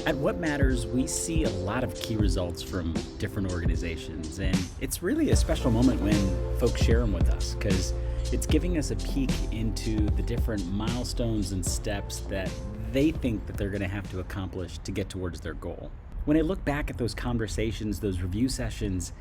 At What Matters, we see a lot of key results from different organizations, and it's really a special moment when folks share them with us because it's giving us a peek into the different milestones and steps that they think that they're going to have to accomplish to get towards their goal. When I look back at those conversations, those review sessions,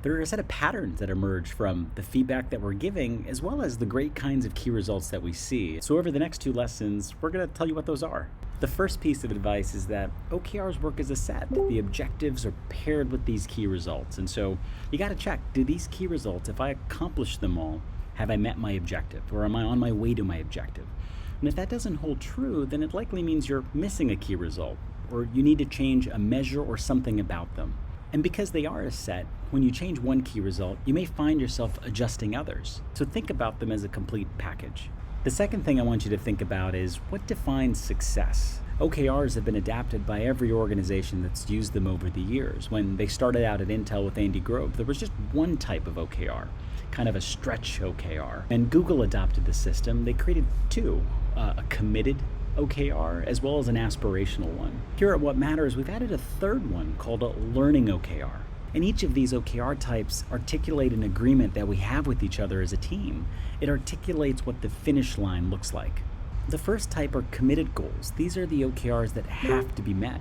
there are a set of patterns that emerge from the feedback that we're giving, as well as the great kinds of key results that we see. So over the next two lessons, we're going to tell you what those are. The first piece of advice is that OKRs work as a set. The objectives are paired with these key results. And so you got to check, do these key results, if I accomplish them all, have I met my objective, or am I on my way to my objective? And if that doesn't hold true, then it likely means you're missing a key result, or you need to change a measure or something about them. And because they are a set, when you change one key result, you may find yourself adjusting others. So think about them as a complete package. The second thing I want you to think about is what defines success? OKRs have been adapted by every organization that's used them over the years. When they started out at Intel with Andy Grove, there was just one type of OKR, kind of a stretch OKR. And Google adopted the system. They created two, a committed OKR as well as an aspirational one. Here at What Matters, we've added a third one called a learning OKR. And each of these OKR types articulate an agreement that we have with each other as a team. It articulates what the finish line looks like. The first type are committed goals. These are the OKRs that have to be met.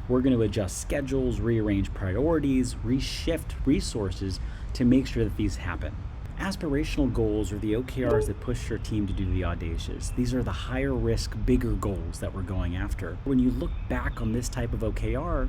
We're going to adjust schedules, rearrange priorities, reshift resources to make sure that these happen. Aspirational goals are the OKRs that push your team to do the audacious. These are the higher risk, bigger goals that we're going after. When you look back on this type of OKR,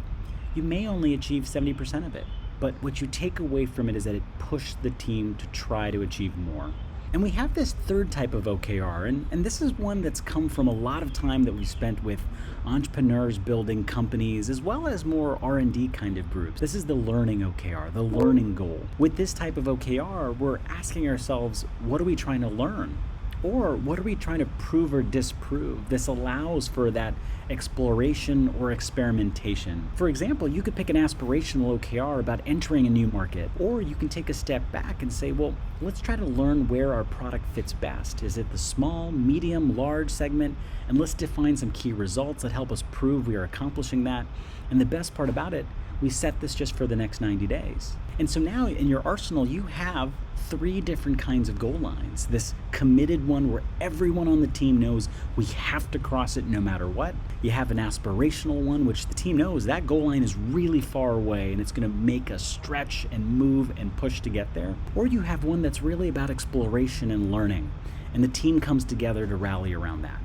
you may only achieve 70% of it. But what you take away from it is that it pushed the team to try to achieve more. And we have this third type of OKR, and this is one that's come from a lot of time that we spent with entrepreneurs building companies, as well as more R&D kind of groups. This is the learning OKR, the learning goal. With this type of OKR, we're asking ourselves, what are we trying to learn? Or what are we trying to prove or disprove? This allows for that exploration or experimentation. For example, you could pick an aspirational OKR about entering a new market, or you can take a step back and say, well, let's try to learn where our product fits best. Is it the small, medium, large segment? And let's define some key results that help us prove we are accomplishing that. And the best part about it, we set this just for the next 90 days. And so now in your arsenal, you have three different kinds of goal lines. This committed one where everyone on the team knows we have to cross it no matter what. You have an aspirational one, which the team knows that goal line is really far away and it's going to make us stretch and move and push to get there. Or you have one that's really about exploration and learning, and the team comes together to rally around that.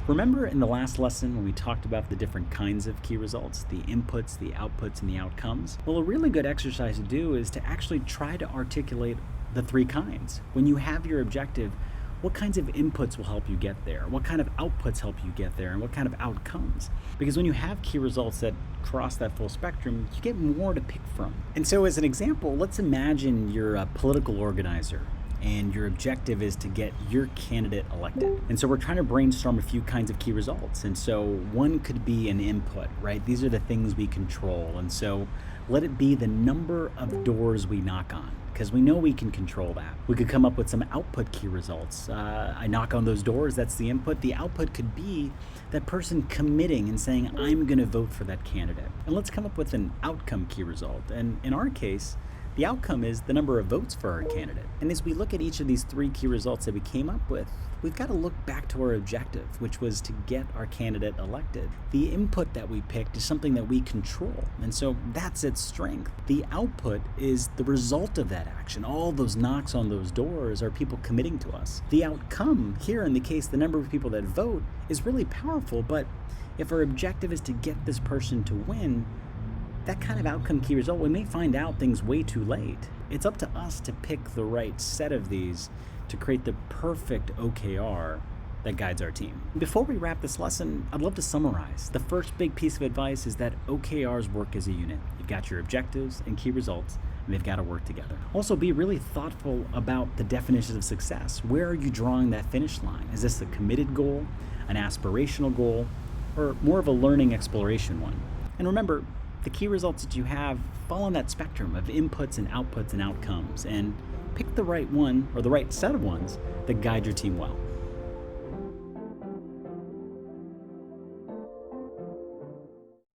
Remember in the last lesson when we talked about the different kinds of key results, the inputs, the outputs, and the outcomes? Well, a really good exercise to do is to actually try to articulate the three kinds. When you have your objective, what kinds of inputs will help you get there? What kind of outputs help you get there? And what kind of outcomes? Because when you have key results that cross that full spectrum, you get more to pick from. And so as an example, let's imagine you're a political organizer and your objective is to get your candidate elected. And so we're trying to brainstorm a few kinds of key results. And so one could be an input, right? These are the things we control. And so let it be the number of doors we knock on, because we know we can control that. We could come up with some output key results. I knock on those doors, that's the input. The output could be that person committing and saying, I'm gonna vote for that candidate. And let's come up with an outcome key result. And in our case, the outcome is the number of votes for our candidate. And as we look at each of these three key results that we came up with, we've got to look back to our objective, which was to get our candidate elected. The input that we picked is something that we control, and so that's its strength. The output is the result of that action. All those knocks on those doors are people committing to us. The outcome, here in the case, the number of people that vote, is really powerful, but if our objective is to get this person to win, that kind of outcome key result, we may find out things way too late. It's up to us to pick the right set of these to create the perfect OKR that guides our team. Before we wrap this lesson, I'd love to summarize. The first big piece of advice is that OKRs work as a unit. You've got your objectives and key results, and they've got to work together. Also, be really thoughtful about the definitions of success. Where are you drawing that finish line? Is this a committed goal, an aspirational goal, or more of a learning exploration one? And remember, the key results that you have fall on that spectrum of inputs and outputs and outcomes, and pick the right one or the right set of ones that guide your team well.